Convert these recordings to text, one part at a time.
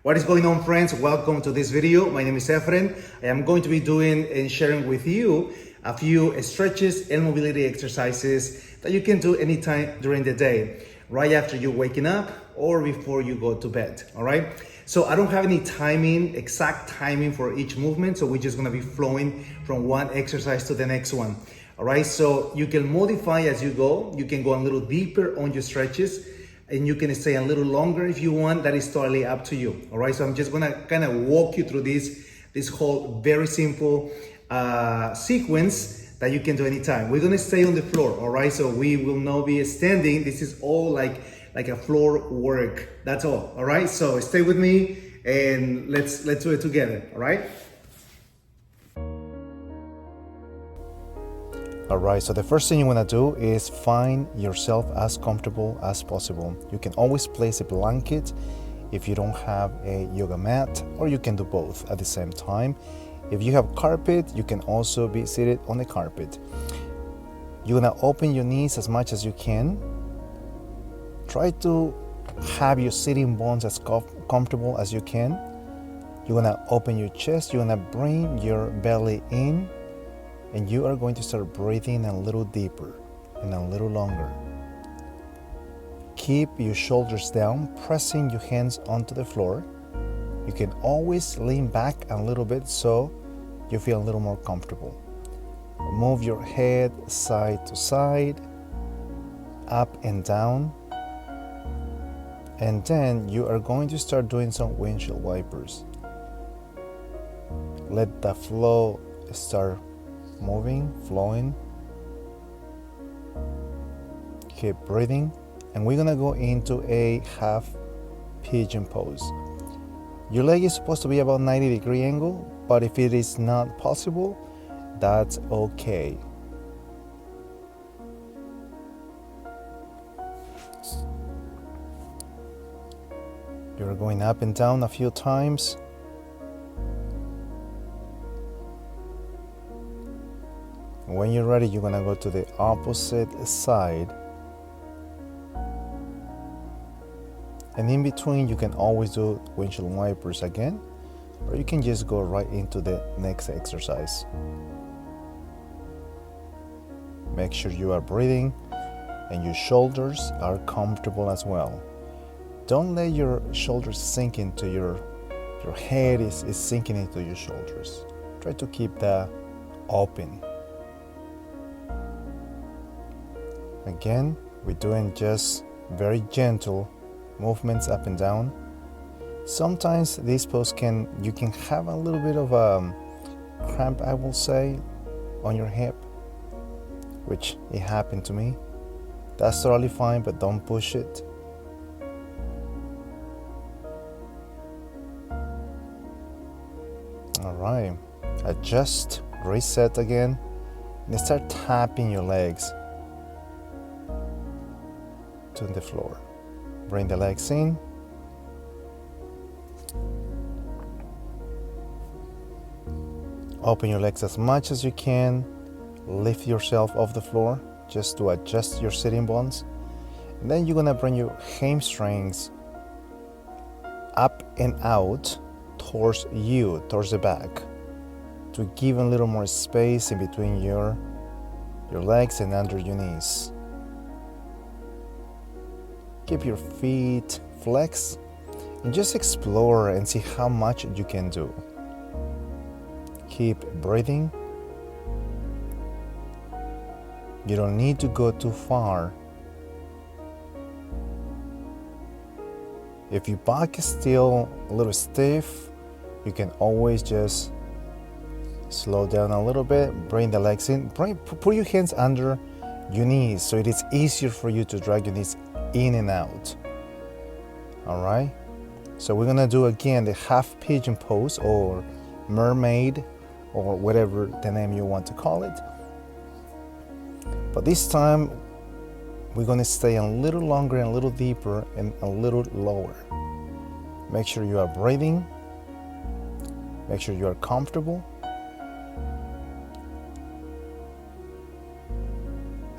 What is going on, friends? Welcome to this video. My name is Efren. I am going to be doing and sharing with you a few stretches and mobility exercises that you can do anytime during the day, right after you're waking up or before you go to bed, all right? So I don't have any exact timing for each movement, so we're just gonna be flowing from one exercise to the next one, all right? So you can modify as you go. You can go a little deeper on your stretches, and you can stay a little longer if you want. That is totally up to you, all right? So I'm just gonna kind of walk you through this whole very simple sequence that you can do anytime. We're gonna stay on the floor, all right? So we will not be standing. This is all like a floor work, that's all right? So stay with me and let's do it together, all right? All right, so the first thing you want to do is find yourself as comfortable as possible. You can always place a blanket if you don't have a yoga mat, or you can do both at the same time. If you have carpet, you can also be seated on the carpet. You're gonna open your knees as much as you can. Try to have your sitting bones as comfortable as you can. You're gonna open your chest, you're gonna bring your belly in, and you are going to start breathing a little deeper and a little longer. Keep your shoulders down, pressing your hands onto the floor. You can always lean back a little bit so you feel a little more comfortable. Move your head side to side, up and down. And then you are going to start doing some windshield wipers. Let the flow start moving, flowing. Keep breathing, and we're gonna go into a half pigeon pose. Your leg is supposed to be about 90-degree angle, but if it is not possible, that's okay. You're going up and down a few times. When you're ready, you're gonna go to the opposite side. And in between, you can always do windshield wipers again, or you can just go right into the next exercise. Make sure you are breathing and your shoulders are comfortable as well. Don't let your shoulders sink into your head is sinking into your shoulders. Try to keep that open. Again, we're doing just very gentle movements up and down. Sometimes this pose you can have a little bit of a cramp, I will say, on your hip, which it happened to me. That's totally fine, but don't push it. All right, adjust, reset again, and start tapping your legs to the floor. Bring the legs in. Open your legs as much as you can. Lift yourself off the floor just to adjust your sitting bones. And then you're gonna bring your hamstrings up and out towards the back, to give a little more space in between your legs and under your knees. Keep your feet flexed and just explore and see how much you can do. Keep breathing. You don't need to go too far. If your back is still a little stiff, you can always just slow down a little bit, bring the legs in, put your hands under your knees so it is easier for you to drag your knees in and out. All right, so we're gonna do again the half pigeon pose, or mermaid, or whatever the name you want to call it. But this time we're gonna stay a little longer and a little deeper and a little lower. Make sure you are breathing. Make sure you are comfortable.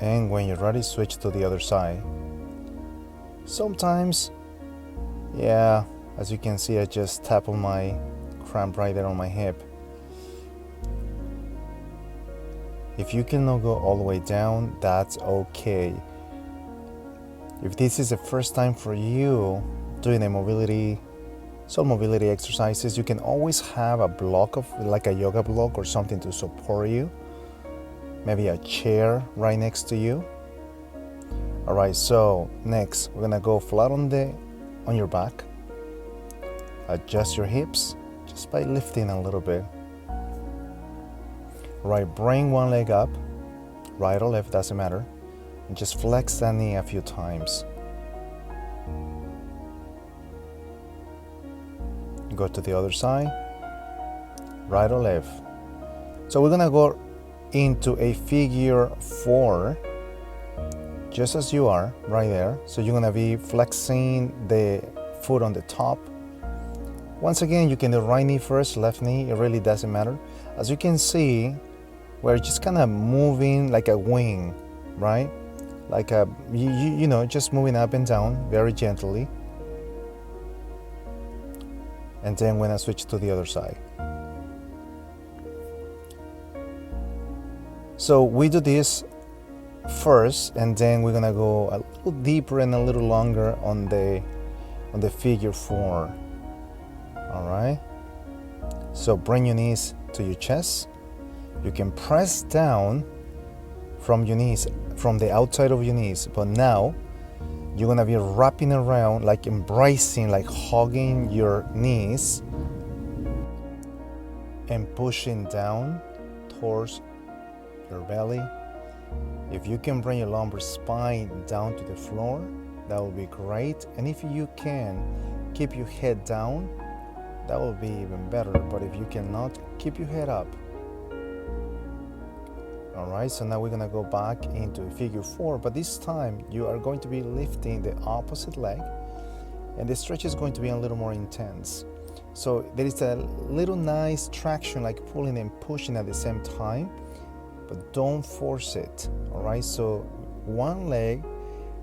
And when you're ready, switch to the other side. Sometimes, As you can see, I just tap on my cramp right there on my hip. If you cannot go all the way down, that's okay. If this is the first time for you doing some mobility exercises, you can always have a block of, like a yoga block or something to support you. Maybe a chair right next to you. All right, so next we're gonna go flat on your back. Adjust your hips just by lifting a little bit. All right, bring one leg up, right or left, doesn't matter, and just flex that knee a few times. Go to the other side, right or left. So we're gonna go into a figure 4, just as you are right there. So you're gonna be flexing the foot on the top. Once again, you can do right knee first, left knee, it really doesn't matter. As you can see, we're just kind of moving like a wing, right? Like just moving up and down very gently. And then we're gonna switch to the other side. So we do this first, and then we're gonna go a little deeper and a little longer on the figure 4. All right. So bring your knees to your chest. You can press down from your knees, from the outside of your knees, but now you're gonna be wrapping around, like embracing, like hugging your knees and pushing down towards your belly. If you can bring your lumbar spine down to the floor, that will be great. And if you can keep your head down, that will be even better. But if you cannot, keep your head up. All right, so now we're gonna go back into figure 4, but this time you are going to be lifting the opposite leg, and the stretch is going to be a little more intense. So there is a little nice traction, like pulling and pushing at the same time, but don't force it. All right, so one leg,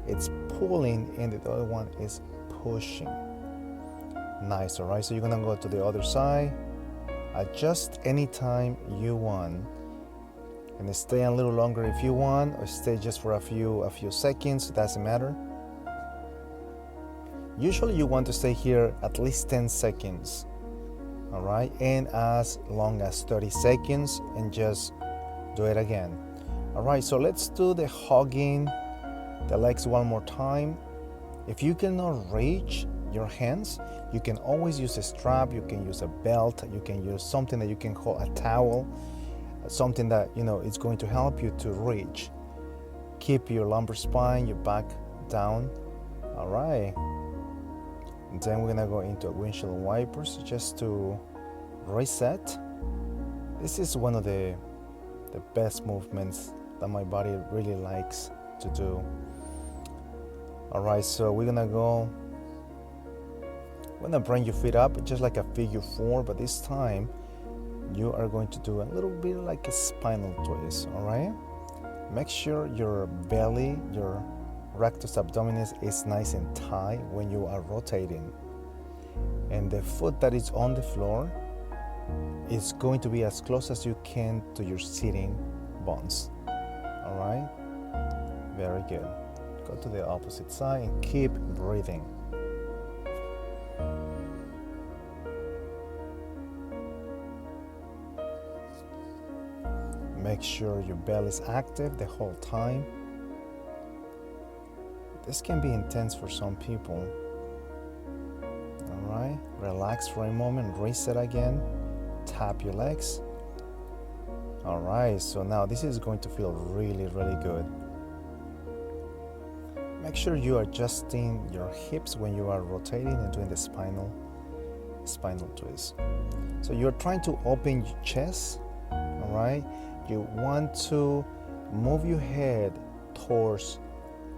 it's pulling, and the other one is pushing. Nice. All right, so you're gonna go to the other side, adjust anytime you want, and stay a little longer if you want, or stay just for a few seconds, it doesn't matter. Usually you want to stay here at least 10 seconds, all right, and as long as 30 seconds, and just do it again. All right, so let's do the hugging the legs one more time. If you cannot reach your hands, you can always use a strap, you can use a belt, you can use something that you can call a towel, something that it's going to help you to reach. Keep your lumbar spine, your back down. All right, and then we're gonna go into windshield wipers just to reset. This is one of the best movements that my body really likes to do. All right, so we're gonna bring your feet up just like a figure 4, but this time you are going to do a little bit like a spinal twist. All right, make sure your belly, your rectus abdominis is nice and tight when you are rotating, and the foot that is on the floor is going to be as close as you can to your sitting bones. All right, very good. Go to the opposite side and keep breathing. Make sure your belly is active the whole time. This can be intense for some people. All right, relax for a moment, reset again, tap your legs. All right, so now this is going to feel really, really good. Make sure you are adjusting your hips when you are rotating and doing the spinal twist. So you're trying to open your chest, all right? You want to move your head towards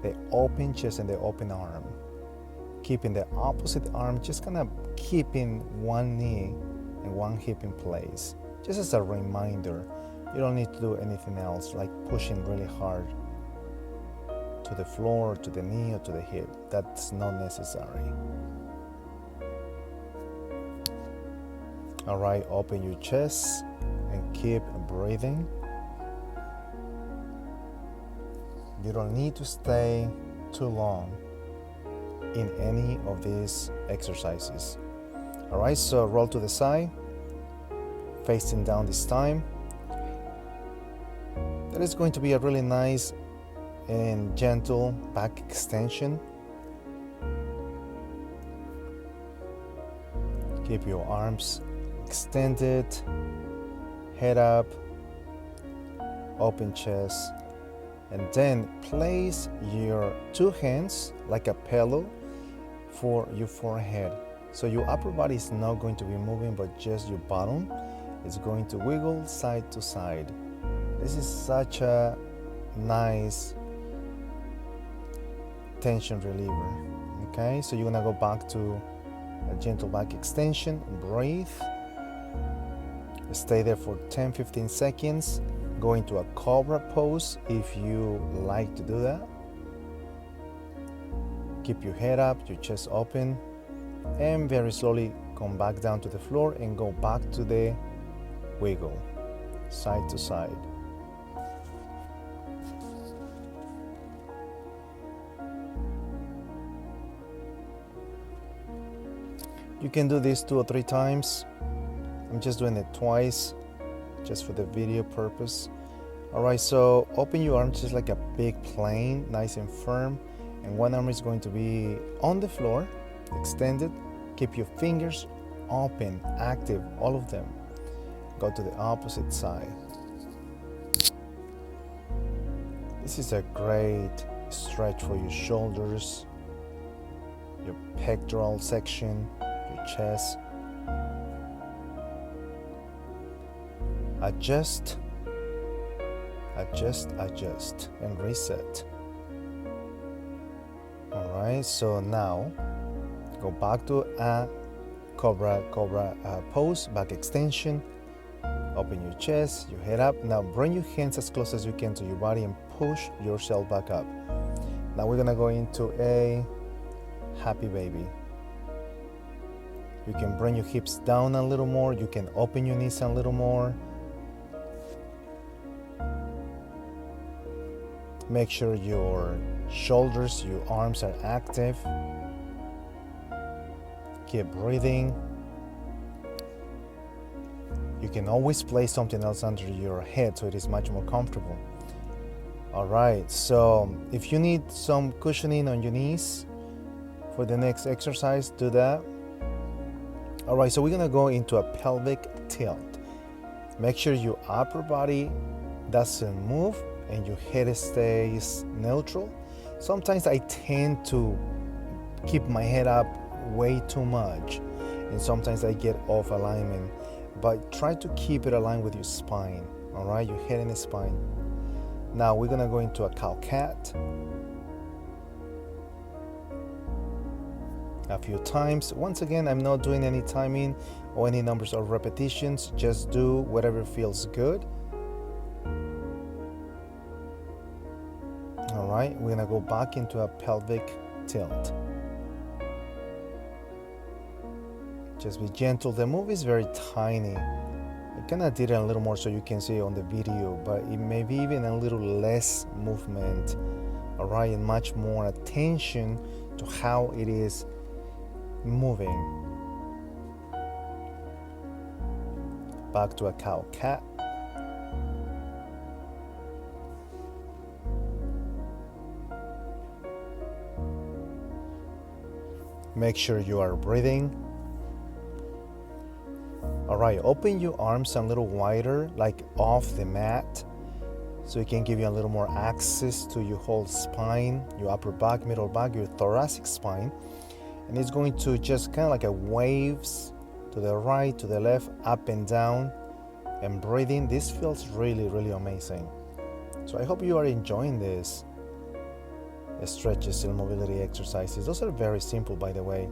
the open chest and the open arm. Keeping the opposite arm, just kind of keeping one knee and one hip in place. Just as a reminder, you don't need to do anything else, like pushing really hard to the floor, to the knee, or to the hip. That's not necessary. All right, open your chest and keep breathing. You don't need to stay too long in any of these exercises. All right, so roll to the side, facing down this time. That is going to be a really nice and gentle back extension. Keep your arms extended, head up, open chest, and then place your two hands like a pillow for your forehead. So your upper body is not going to be moving, but just your bottom is going to wiggle side to side. This is such a nice tension reliever. Okay, so you're gonna go back to a gentle back extension, breathe, stay there for 10-15 seconds, go into a cobra pose if you like to do that. Keep your head up, your chest open, and very slowly come back down to the floor and go back to the wiggle, side to side. You can do this 2 or 3 times. I'm just doing it twice, just for the video purpose. All right, so open your arms just like a big plane, nice and firm. And one arm is going to be on the floor, extended. Keep your fingers open, active, all of them. Go to the opposite side. This is a great stretch for your shoulders, your pectoral section, your chest. Adjust, adjust, adjust, and reset. All right, so now go back to a cobra pose, back extension. Open your chest, your head up. Now bring your hands as close as you can to your body and push yourself back up. Now we're gonna go into a happy baby. You can bring your hips down a little more. You can open your knees a little more. Make sure your shoulders, your arms are active. Keep breathing. You can always place something else under your head so it is much more comfortable. All right, so if you need some cushioning on your knees for the next exercise, do that. All right, so we're gonna go into a pelvic tilt. Make sure your upper body doesn't move and your head stays neutral. Sometimes I tend to keep my head up way too much, and sometimes I get off alignment, but try to keep it aligned with your spine. All right, your head and the spine. Now we're gonna go into a cow cat a few times. Once again, I'm not doing any timing or any numbers or repetitions. Just do whatever feels good. All right, we're gonna go back into a pelvic tilt. Just be gentle. The move is very tiny. I kind of did it a little more so you can see it on the video, but it may be even a little less movement. All right, and much more attention to how it is moving. Back to a cow cat. Make sure you are breathing. All right, open your arms a little wider, like off the mat, so it can give you a little more access to your whole spine, your upper back, middle back, your thoracic spine. And it's going to just kind of like a waves to the right, to the left, up and down, and breathing. This feels really, really amazing. So I hope you are enjoying this stretches and mobility exercises. Those are very simple, by the way.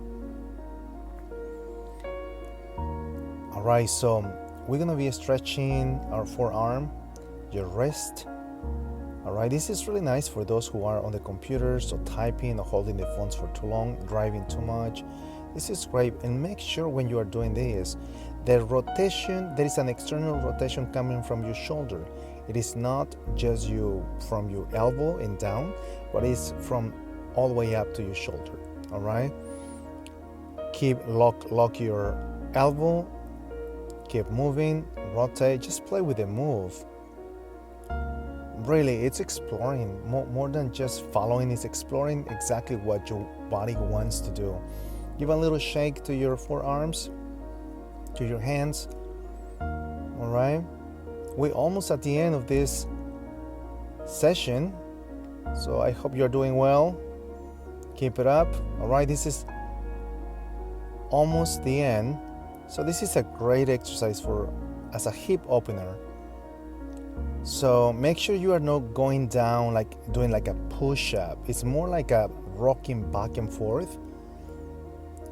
All right, so we're gonna be stretching our forearm, your wrist. All right, this is really nice for those who are on the computers or typing or holding the phones for too long, driving too much. This is great. And make sure when you are doing this, the rotation, there is an external rotation coming from your shoulder. It is not just from your elbow and down, but it's from all the way up to your shoulder. All right. Keep lock your elbow. Keep moving, rotate. Just play with the move. Really, it's exploring more than just following. It's exploring exactly what your body wants to do. Give a little shake to your forearms, to your hands. All right. We're almost at the end of this session, so I hope you're doing well. Keep it up. All right, this is almost the end. So this is a great exercise as a hip opener. So make sure you are not going down like doing like a push-up. It's more like a rocking back and forth,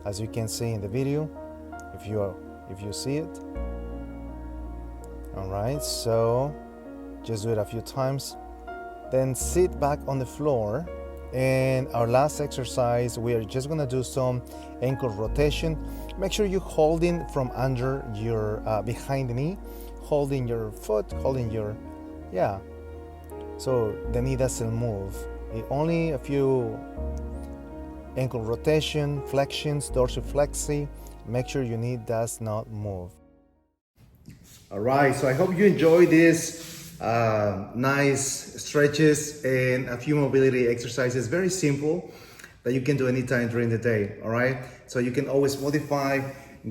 as you can see in the video, if you see it. All right, so just do it a few times. Then sit back on the floor. And our last exercise, we are just gonna do some ankle rotation. Make sure you're holding from under your, behind the knee, holding your foot, holding your, so the knee doesn't move. Only a few ankle rotation, flexions, dorsiflexi. Make sure your knee does not move. All right, so I hope you enjoy this nice stretches and a few mobility exercises, very simple, that you can do anytime during the day. All right, so you can always modify,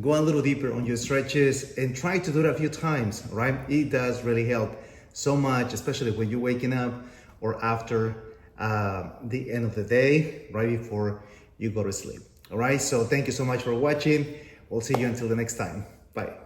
go a little deeper on your stretches and try to do it a few times. All right, it does really help so much, especially when you're waking up or after the end of the day, right before you go to sleep. All right, so thank you so much for watching. We'll see you until the next time. Bye.